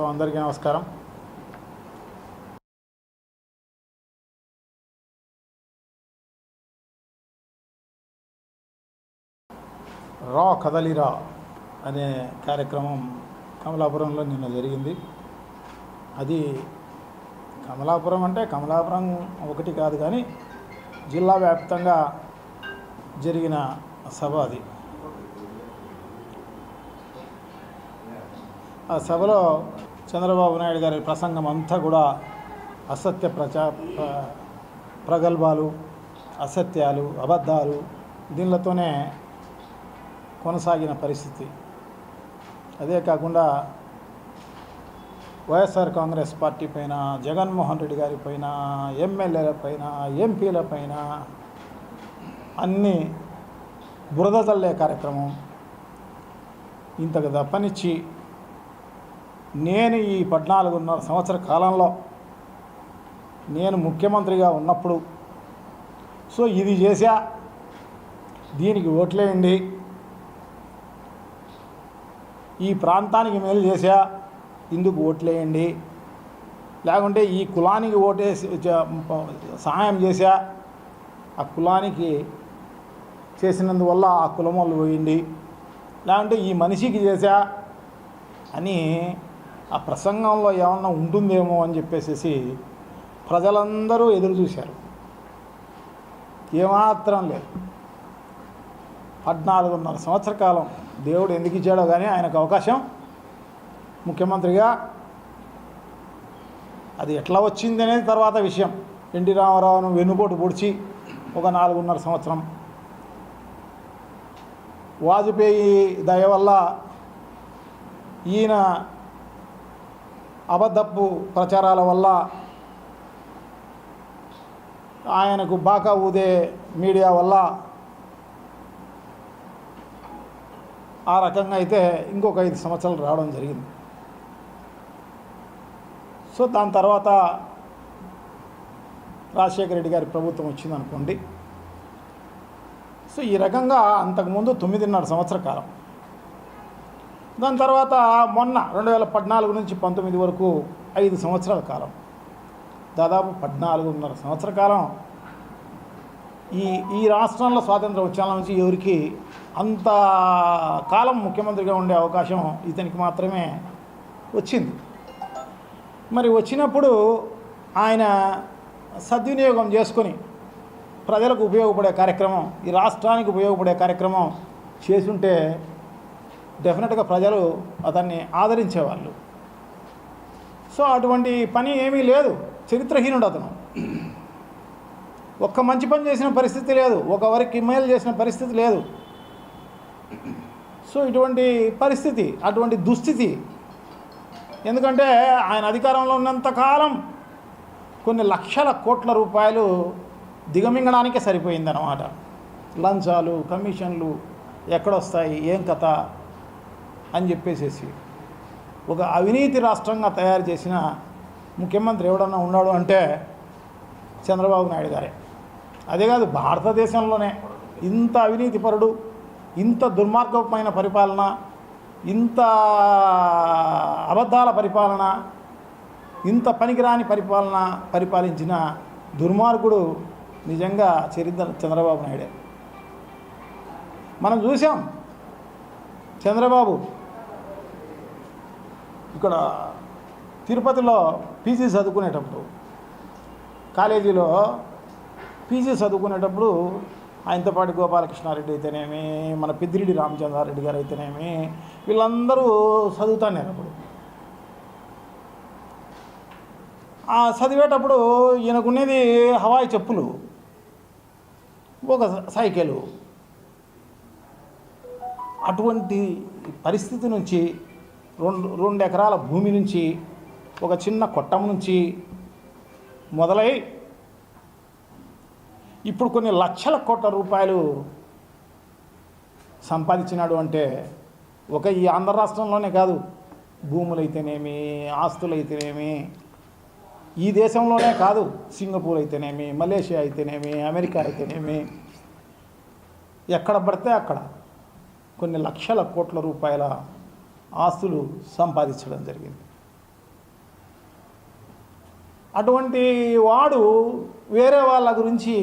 అందరికీ నమస్కారం. రా కదలిరా అనే కార్యక్రమం కమలాపురంలో నిన్న జరిగింది. అది కమలాపురం అంటే కమలాపురం ఒకటి కాదు, కానీ జిల్లా వ్యాప్తంగా జరిగిన సభ అది. ఆ సభలో చంద్రబాబు నాయుడు గారి ప్రసంగం అంతా కూడా అసత్య ప్రగల్భాలు, అసత్యాలు, అబద్ధాలు దీనిలతోనే కొనసాగిన పరిస్థితి. అదే కాకుండా వైఎస్ఆర్ కాంగ్రెస్ పార్టీ పైన, జగన్మోహన్ రెడ్డి గారి పైన, ఎమ్మెల్యేల పైన, ఎంపీల పైన అన్నీ బురద చల్లే కార్యక్రమం. ఇంతకు తప్పనిచ్చి నేను ఈ 14.5 సంవత్సర కాలంలో నేను ముఖ్యమంత్రిగా ఉన్నప్పుడు ఇది చేశా, దీనికి ఓట్లేయండి, ఈ ప్రాంతానికి మేలు చేశా, ఇందుకు ఓట్లేయండి, లేకుంటే ఈ కులానికి ఓటేసి సహాయం చేశా, ఆ కులానికి చేసినందువల్ల ఆ కులం వాళ్ళు పోయింది, లేకుంటే ఈ మనిషికి చేశా అని ఆ ప్రసంగంలో ఏమన్నా ఉంటుందేమో అని చెప్పేసి ప్రజలందరూ ఎదురు చూశారు. ఏమాత్రం లేదు. 14.5 సంవత్సర కాలం దేవుడు ఎందుకు ఇచ్చాడో కానీ ఆయనకు అవకాశం ముఖ్యమంత్రిగా. అది ఎట్లా వచ్చింది అనేది తర్వాత విషయం. ఎన్టీ రామారావును వెన్నుపోటు పొడిచి ఒక 4.5 సంవత్సరం, వాజ్పేయి దయ వల్ల ఈయన అబద్ధపు ప్రచారాల వల్ల ఆయనకు బాకా ఊదే మీడియా వల్ల ఆ రకంగా అయితే ఇంకొక 5 సంవత్సరాలు రావడం జరిగింది. దాని తర్వాత రాజశేఖర రెడ్డి గారి ప్రభుత్వం వచ్చిందనుకోండి. ఈ రకంగా అంతకుముందు 9.5 సంవత్సర కాలం. దాని తర్వాత మొన్న 2014 నుంచి 19 వరకు 5 సంవత్సరాల కాలం, దాదాపు 14.5 సంవత్సర కాలం ఈ రాష్ట్రంలో స్వాతంత్రం వచ్చేల నుంచి ఎవరికి అంత కాలం ముఖ్యమంత్రిగా ఉండే అవకాశం ఇతనికి మాత్రమే వచ్చింది. మరి వచ్చినప్పుడు ఆయన సద్వినియోగం చేసుకొని ప్రజలకు ఉపయోగపడే కార్యక్రమం, ఈ రాష్ట్రానికి ఉపయోగపడే కార్యక్రమం చేసుంటే డెఫినెట్గా ప్రజలు అతన్ని ఆదరించేవాళ్ళు. అటువంటి పని ఏమీ లేదు. చరిత్రహీనుడు అతను. ఒక్క మంచి పని చేసిన పరిస్థితి లేదు, ఒకవరికి మేలు చేసిన పరిస్థితి లేదు. ఇటువంటి పరిస్థితి, అటువంటి దుస్థితి. ఎందుకంటే ఆయన అధికారంలో ఉన్నంతకాలం కొన్ని లక్షల కోట్ల రూపాయలు దిగమింగడానికే సరిపోయిందన్నమాట. లంచాలు, కమిషన్లు ఎక్కడొస్తాయి, ఏం కథ అని చెప్పేసి ఒక అవినీతి రాష్ట్రంగా తయారు చేసిన ముఖ్యమంత్రి ఎవడన్నా ఉన్నాడు అంటే చంద్రబాబు నాయుడు గారే. అదే కాదు, భారతదేశంలోనే ఇంత అవినీతిపరుడు, ఇంత దుర్మార్గమైన పరిపాలన, ఇంత అబద్ధాల పరిపాలన, ఇంత పనికిరాని పరిపాలన పరిపాలించిన దుర్మార్గుడు నిజంగా చంద్రబాబు నాయుడే. మనం చూసాం. చంద్రబాబు ఇక్కడ తిరుపతిలో పీజీ చదువుకునేటప్పుడు, కాలేజీలో పీజీ చదువుకునేటప్పుడు ఆయనతో పాటు గోపాలకృష్ణారెడ్డి అయితేనేమి, మన పెద్దిరెడ్డి రామచంద్రారెడ్డి గారు అయితేనేమి, వీళ్ళందరూ చదువుతాన్నారు. అప్పుడు ఆ చదివేటప్పుడు ఈయనకునేది హవాయి చెప్పులు, ఒక సైకిలు. అటువంటి పరిస్థితి నుంచి 2 ఎకరాల భూమి నుంచి, ఒక చిన్న కొట్టం నుంచి మొదలై ఇప్పుడు కొన్ని లక్షల కోట్ల రూపాయలు సంపాదించినాడు అంటే ఈ ఆంధ్ర రాష్ట్రంలోనే కాదు, భూములైతేనేమి, ఆస్తులైతేనేమి, ఈ దేశంలోనే కాదు, సింగపూర్ అయితేనేమి, మలేషియా అయితేనేమి, అమెరికా అయితేనేమి, ఎక్కడ పడితే అక్కడ కొన్ని లక్షల కోట్ల రూపాయల ఆస్తులు సంపాదించడం జరిగింది. అటువంటి వాడు వేరే వాళ్ళ గురించి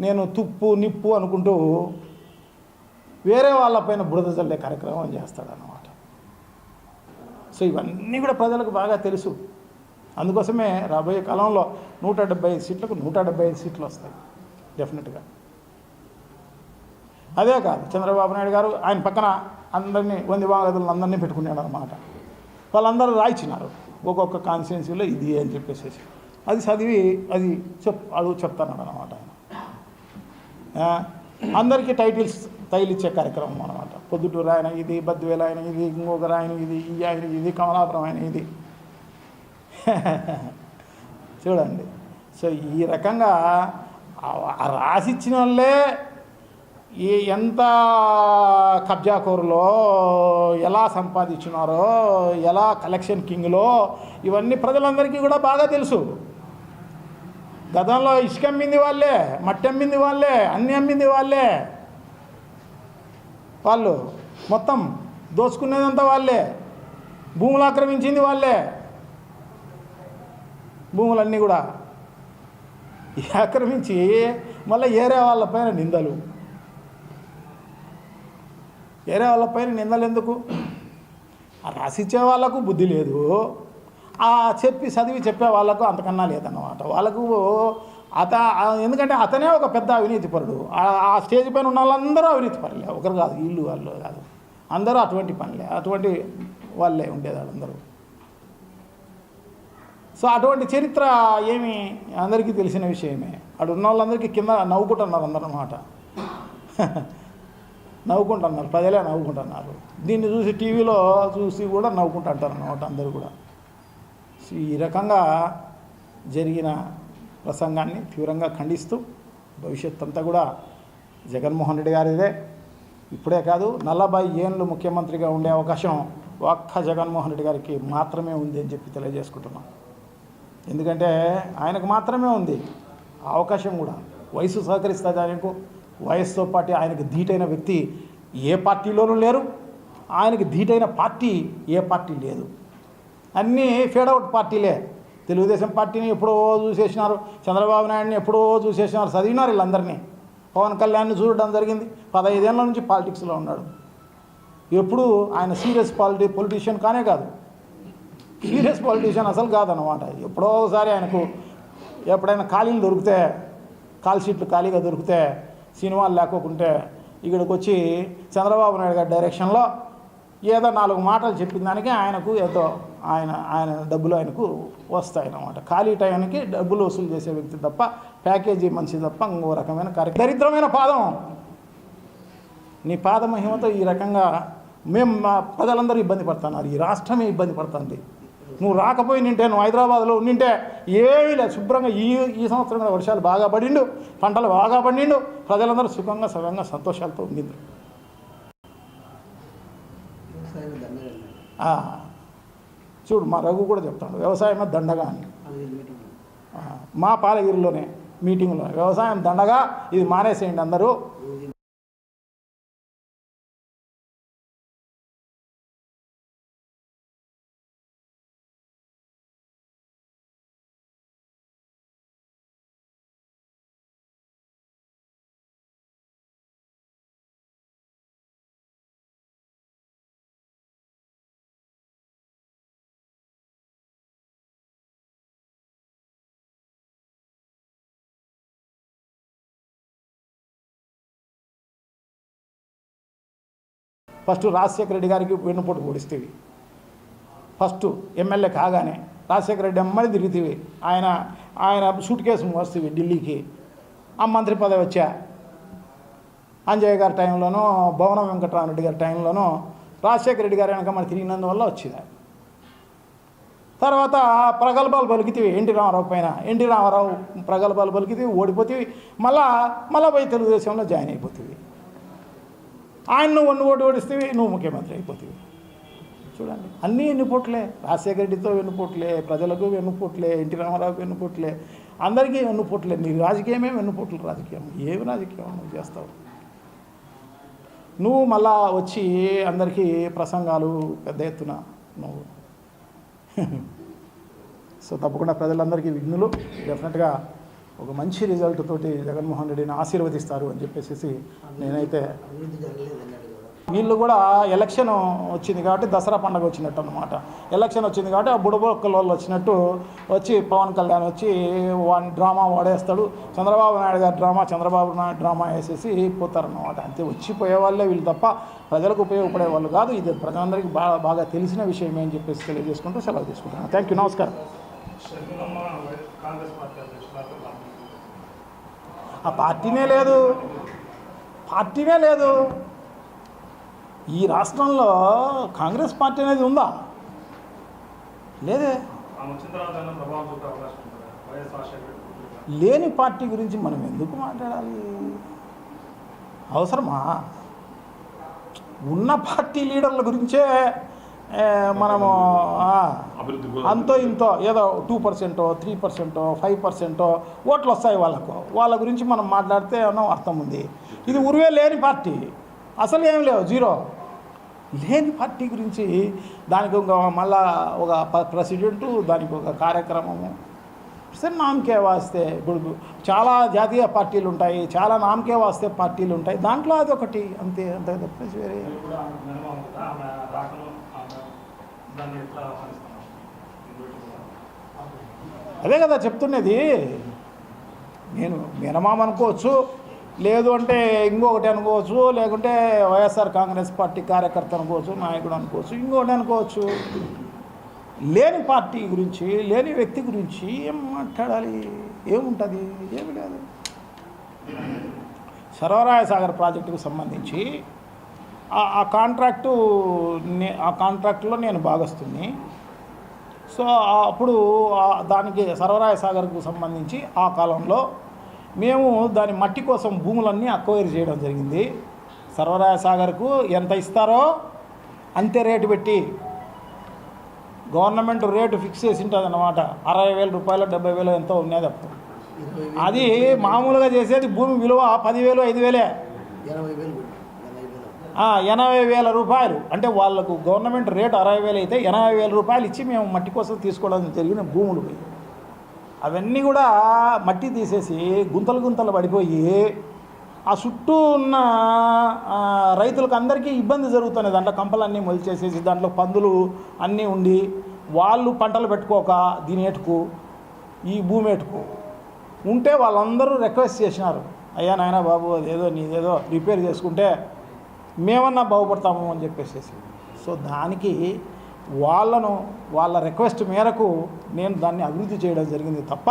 నేను తుప్పు నిప్పు అనుకుంటూ వేరే వాళ్ళపైన బురద చల్లే కార్యక్రమం చేస్తాడన్నమాట. సో ఇవన్నీ కూడా ప్రజలకు బాగా తెలుసు. అందుకోసమే రాబోయే కాలంలో 175 సీట్లకు 175 సీట్లు వస్తాయి డెఫినెట్గా. అదే కాదు, చంద్రబాబు నాయుడు గారు ఆయన పక్కన అందరినీ వందివాగదులను అందరినీ పెట్టుకున్నాడు అన్నమాట. వాళ్ళందరూ రాయించినారు ఒక్కొక్క కాన్స్టిట్యున్సీలో ఇది అని చెప్పేసి. అది చదివి అది చెప్తాన్నాడు అన్నమాట ఆయన. అందరికీ టైటిల్స్ తగిలిచ్చే కార్యక్రమం అన్నమాట. పొద్దుటూరు ఆయన ఇది, బద్వేలు ఆయన ఇది, ఇంకొకరు ఆయన ఇది, ఈ ఆయన ఇది, కమలాపురం ఆయన ఇది. చూడండి. సో ఈ రకంగా రాసిచ్చిన వాళ్ళే ఎంత కబ్జాకోరులో ఎలా సంపాదించినారో, ఎలా కలెక్షన్ కింగ్లో ఇవన్నీ ప్రజలందరికీ కూడా బాగా తెలుసు. గతంలో ఇసుక అమ్మింది వాళ్ళే, మట్టి అమ్మింది వాళ్ళే, అన్నీ అమ్మింది వాళ్ళే. వాళ్ళు మొత్తం దోచుకునేదంతా వాళ్ళే, భూములు ఆక్రమించింది వాళ్ళే. భూములన్నీ కూడా ఆక్రమించి మళ్ళీ ఏరే వాళ్ళపైన నిందలు. ఏరే వాళ్ళపైన నిందలు ఎందుకు? రాసిచ్చే వాళ్ళకు బుద్ధి లేదు, చదివి చెప్పే వాళ్ళకు అంతకన్నా లేదన్నమాట. వాళ్ళకు ఎందుకంటే అతనే ఒక పెద్ద అవినీతిపరుడు. ఆ స్టేజ్ పైన ఉన్న వాళ్ళందరూ అవినీతిపరులే, ఒకరు కాదు, వీళ్ళు వాళ్ళు కాదు, అందరూ అటువంటి పనులే, అటువంటి వాళ్ళే ఉండేది వాళ్ళందరూ. సో అటువంటి చరిత్ర ఏమి అందరికీ తెలిసిన విషయమే. అటు ఉన్న వాళ్ళందరికీ కింద నవ్వుకుంటున్నారు అందరూ అన్నమాట. నవ్వుకుంటున్నారు, ప్రజలే నవ్వుకుంటున్నారు. దీన్ని చూసి టీవీలో చూసి కూడా నవ్వుకుంటుంటారు అన్నమాట అందరూ కూడా. సో ఈ రకంగా జరిగిన ప్రసంగాన్ని తీవ్రంగా ఖండిస్తూ భవిష్యత్ అంతా కూడా జగన్మోహన్ రెడ్డి గారిదే. ఇప్పుడే కాదు, 40 ఏళ్ళు ముఖ్యమంత్రిగా ఉండే అవకాశం ఒక్క జగన్మోహన్ రెడ్డి గారికి మాత్రమే ఉంది అని చెప్పి తెలియజేసుకుంటున్నాం. ఎందుకంటే ఆయనకు మాత్రమే ఉంది ఆ అవకాశం కూడా. వయసు సహకరిస్తుంది ఆయనకు. వయసుతో పాటు ఆయనకు ధీటైన వ్యక్తి ఏ పార్టీలోనూ లేరు, ఆయనకు ధీటైన పార్టీ ఏ పార్టీ లేదు. అన్నీ ఫేడౌట్ పార్టీలే. తెలుగుదేశం పార్టీని ఎప్పుడో చూసేసినారు, చంద్రబాబు నాయుడిని ఎప్పుడో చూసేసినారు, చదివినారు వీళ్ళందరినీ. పవన్ కళ్యాణ్ని చూడడం జరిగింది. 15 ఏళ్ళ నుంచి పాలిటిక్స్లో ఉన్నాడు. ఎప్పుడు ఆయన సీరియస్ పొలిటీషియన్ కానే కాదు, సీరియస్ పొలిటీషియన్ అసలు కాదన్నమాట. ఎప్పుడో ఒకసారి ఆయనకు ఎప్పుడైనా ఖాళీలు దొరికితే, కాల్ షీట్లు ఖాళీగా దొరికితే, సినిమాలు లేకోకుంటే ఇక్కడికి వచ్చి చంద్రబాబు నాయుడు గారి డైరెక్షన్లో ఏదో 4 మాటలు చెప్పిన దానికి ఆయనకు ఏదో ఆయన డబ్బులు ఆయనకు వస్తాయన్నమాట. ఖాళీ టైంకి డబ్బులు వసూలు చేసే వ్యక్తి తప్ప, ప్యాకేజీ మనిషి తప్ప ఇంకో రకమైన కార్యక్రమం. దరిద్రమైన పాదం. నీ పాదమహిమతో ఈ రకంగా ప్రజలందరూ ఇబ్బంది పడుతున్నారు, ఈ రాష్ట్రమే ఇబ్బంది పడుతుంది. నువ్వు రాకపోయి నింటే, నువ్వు హైదరాబాద్లో ఉండింటే ఏమీ లేదు, శుభ్రంగా ఈ సంవత్సరం కూడా వర్షాలు బాగా పడిండు, పంటలు బాగా పండిండు, ప్రజలందరూ సుఖంగా సవ్యంగా సంతోషాలతో ఉండింది. చూడు, మా రఘు కూడా చెప్తాడు వ్యవసాయమే దండగా అని. మా పాలగిరిలోనే మీటింగ్లో వ్యవసాయం దండగా, ఇది మానేసేయండి అందరూ. ఫస్ట్ రాజశేఖర రెడ్డి గారికి వెన్నుపోటు పొడిస్తేవి. ఫస్ట్ ఎమ్మెల్యే కాగానే రాజశేఖర రెడ్డి అమ్మడి తిరుగుతీవి. ఆయన సూట్ కేసు మోస్తేవి ఢిల్లీకి. ఆ మంత్రి పదవి వచ్చా అంజయ్య గారి టైంలోనూ, భవనం వెంకటరామరెడ్డి గారి టైంలోనూ రాజశేఖర రెడ్డి గారు వెనక మరి తిరిగినందువల్ల వచ్చింది. తర్వాత ప్రగల్భాలు పలికితేవి ఎన్టీ రామారావు పైన. ఎన్టీ రామారావు ప్రగల్భాలు పలికితేవి, ఓడిపోతేవి. మళ్ళా పోయి తెలుగుదేశంలో జాయిన్ అయిపోతేవి. ఆయన్ను ఓటు ఓడిస్తేవి, నువ్వు ముఖ్యమంత్రి అయిపోతేవి. చూడండి, అన్నీ వెన్నుపోట్లే. రాజశేఖర రెడ్డితో వెన్నుపోట్లే, ప్రజలకు వెన్నుపోట్లే, ఎన్టీ రామారావుకి వెన్నుపోట్లే, అందరికీ వెన్నుపోట్లే. నీ రాజకీయమే వెన్నుపోట్లు రాజకీయం. ఏమి రాజకీయం నువ్వు చేస్తావు? నువ్వు మళ్ళా వచ్చి అందరికీ ప్రసంగాలు పెద్ద ఎత్తున నువ్వు సో తప్పకుండా ప్రజలందరికీ విఘ్నులు డెఫినెట్గా ఒక మంచి రిజల్ట్ తోటి జగన్మోహన్ రెడ్డిని ఆశీర్వదిస్తారు అని చెప్పేసి నేనైతే వీళ్ళు కూడా ఎలక్షన్ వచ్చింది కాబట్టి దసరా పండుగ వచ్చినట్టు అనమాట. ఎలక్షన్ వచ్చింది కాబట్టి ఆ బుడబొక్కల వాళ్ళు వచ్చినట్టు వచ్చి పవన్ కళ్యాణ్ వచ్చి వాడిని డ్రామా వాడేస్తాడు. చంద్రబాబు నాయుడు గారు చంద్రబాబు నాయుడు డ్రామా వేసేసి పోతారన్నమాట. అంతే వచ్చిపోయే వాళ్ళే వీళ్ళు తప్ప ప్రజలకు ఉపయోగపడే వాళ్ళు కాదు. ఇది ప్రజలందరికీ బాగా తెలిసిన విషయం అని చెప్పేసి తెలియజేసుకుంటూ సెలవు తీసుకుంటున్నాను. థ్యాంక్ యూ, నమస్కారం. ఆ పార్టీనే లేదు. ఈ రాష్ట్రంలో కాంగ్రెస్ పార్టీ అనేది ఉందా? లేదే. లేని పార్టీ గురించి మనం ఎందుకు మాట్లాడాలి? అవసరమా? ఉన్న పార్టీ లీడర్ల గురించే మనము అంతో ఇంతో ఏదో 2%, 3%, 5% ఓట్లు వస్తాయి వాళ్ళ గురించి మనం మాట్లాడితే ఏమన్నా అర్థం ఉంది. ఇది ఉరువే లేని పార్టీ, అసలు ఏం లేవు, జీరో. లేని పార్టీ గురించి దానికి మళ్ళా ఒక ప్రెసిడెంటు, దానికి ఒక కార్యక్రమము. సరే నామకే వాస్తే ఇప్పుడు చాలా జాతీయ పార్టీలు ఉంటాయి, చాలా నామకే వాస్తే పార్టీలు ఉంటాయి, దాంట్లో అది ఒకటి అంతే తప్పేసి వేరే. అదే కదా చెప్తున్నది. నేను మినమాం అనుకోవచ్చు, లేదు అంటే ఇంకొకటి అనుకోవచ్చు, లేకుంటే వైఎస్ఆర్ కాంగ్రెస్ పార్టీ కార్యకర్త అనుకోవచ్చు, నాయకుడు అనుకోవచ్చు, ఇంకొకటి అనుకోవచ్చు. లేని పార్టీ గురించి, లేని వ్యక్తి గురించి ఏం మాట్లాడాలి? ఏముంటుంది? ఏమి లేదు. సర్వరాయ సాగర్ ప్రాజెక్టుకు సంబంధించి ఆ కాంట్రాక్టులో నేను భాగస్తుని. సో అప్పుడు దానికి సర్వరాయ సాగర్కు సంబంధించి ఆ కాలంలో మేము దాని మట్టి కోసం భూములన్నీ అక్వైర్ చేయడం జరిగింది. సర్వరాయ సాగర్కు ఎంత ఇస్తారో అంతే రేటు పెట్టి గవర్నమెంట్ రేటు ఫిక్స్ చేసి ఉంటుంది అన్నమాట. 60,000 రూపాయలు, 70,000 ఎంతో ఉన్నది అప్పుడు. అది మామూలుగా చేసేది భూమి విలువ 10,000, 5,000, 80,000 రూపాయలు. అంటే వాళ్ళకు గవర్నమెంట్ రేటు 60,000 అయితే 80,000 రూపాయలు ఇచ్చి మేము మట్టి కోసం తీసుకోవడం జరిగిన భూములు. అవన్నీ కూడా మట్టి తీసేసి గుంతలు పడిపోయి ఆ చుట్టూ ఉన్న రైతులకు అందరికీ ఇబ్బంది జరుగుతున్నాయి. దాంట్లో కంపలన్నీ మొలిచేసేసి దాంట్లో పందులు అన్నీ ఉండి వాళ్ళు పంటలు పెట్టుకోక దీని ఏటుకు ఈ భూమి ఏటుకు ఉంటే వాళ్ళందరూ రిక్వెస్ట్ చేసినారు, అయ్యా నాయన బాబు అదేదో నీదేదో రిపేర్ చేసుకుంటే మేమన్నా బాగుపడతాము అని చెప్పేసి. సో దానికి వాళ్ళ రిక్వెస్ట్ మేరకు నేను దాన్ని అభివృద్ధి చేయడం జరిగింది తప్ప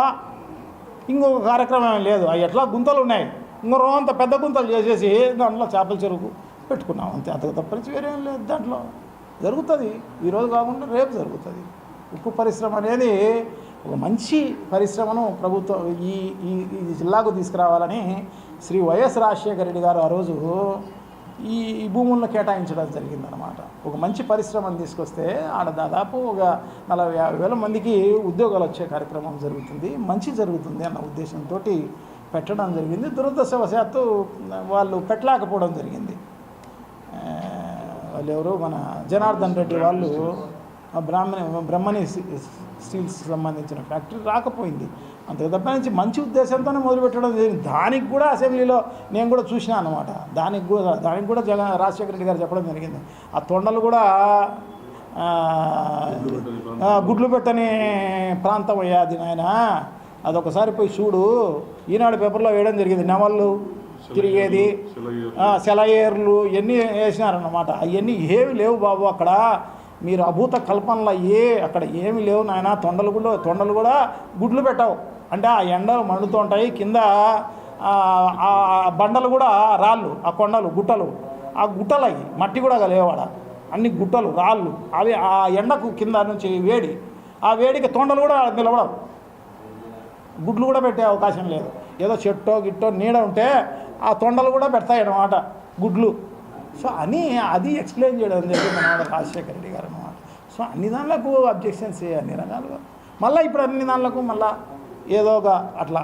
ఇంకొక కార్యక్రమం ఏం లేదు. అవి ఎట్లా గుంతలు ఉన్నాయి, ఇంకో అంత పెద్ద గుంతలు చేసేసి దాంట్లో చేపల చెరువు పెట్టుకున్నాం అంతే. అంతకు తప్పనిచ్చి వేరేం లేదు. దాంట్లో జరుగుతుంది, ఈరోజు కాకుండా రేపు జరుగుతుంది. ఉక్కు పరిశ్రమ అనేది ఒక మంచి పరిశ్రమను ప్రభుత్వం ఈ జిల్లాకు తీసుకురావాలని శ్రీ వైఎస్ రాజశేఖర రెడ్డి గారు ఆ రోజు ఈ భూములను కేటాయించడం జరిగిందనమాట. ఒక మంచి పరిశ్రమను తీసుకొస్తే ఆడ దాదాపు ఒక 40,000-50,000 మందికి ఉద్యోగాలు వచ్చే కార్యక్రమం జరుగుతుంది, మంచి జరుగుతుంది అన్న ఉద్దేశంతో పెట్టడం జరిగింది. దురదృష్టవశాత్తు వాళ్ళు పెట్టలేకపోవడం జరిగింది. వాళ్ళు ఎవరు, మన జనార్దన్ రెడ్డి వాళ్ళు బ్రహ్మణి స్టీల్స్ సంబంధించిన ఫ్యాక్టరీ రాకపోయింది. అంతే తప్ప నుంచి మంచి ఉద్దేశంతోనే మొదలుపెట్టడం జరిగింది. దానికి కూడా అసెంబ్లీలో నేను కూడా చూసినా అనమాట. దానికి కూడా రాజశేఖర రెడ్డి గారు చెప్పడం జరిగింది. ఆ తొండలు కూడా గుడ్లు పెట్టని ప్రాంతం అయ్యాది నాయన, అదొకసారి పోయి చూడు. ఈనాడు పేపర్లో వేయడం జరిగింది. నెమళ్ళు తిరిగేది, సెలయేర్లు ఇవన్నీ వేసినారన్నమాట. అవన్నీ ఏమి లేవు బాబు అక్కడ, మీరు అభూత కల్పనలు అక్కడ ఏమి లేవు నాయన. తొండలు కూడా గుడ్లు పెట్టవు. అంటే ఆ ఎండలు మండుతూ ఉంటాయి, కింద ఆ బండలు కూడా రాళ్ళు, ఆ కొండలు గుట్టలు, ఆ గుట్టలు అవి మట్టి కూడా లేవాడ, అన్ని గుట్టలు రాళ్ళు. అవి ఆ ఎండకు కింద నుంచి వేడి, ఆ వేడికి తొండలు కూడా నిలబడవు, గుడ్లు కూడా పెట్టే అవకాశం లేదు. ఏదో చెట్టో గిట్టో నీడ ఉంటే ఆ తొండలు కూడా పెడతాయి అన్నమాట గుడ్లు. సో అది ఎక్స్ప్లెయిన్ చేయడం జరిగింది అన్నమాట రాజశేఖర రెడ్డి గారు అన్నమాట. సో అన్ని దానిలకు అబ్జెక్షన్స్ అన్ని రకాలుగా, మళ్ళీ ఇప్పుడు అన్ని దానిలకు మళ్ళీ ఏదో ఒక అట్లా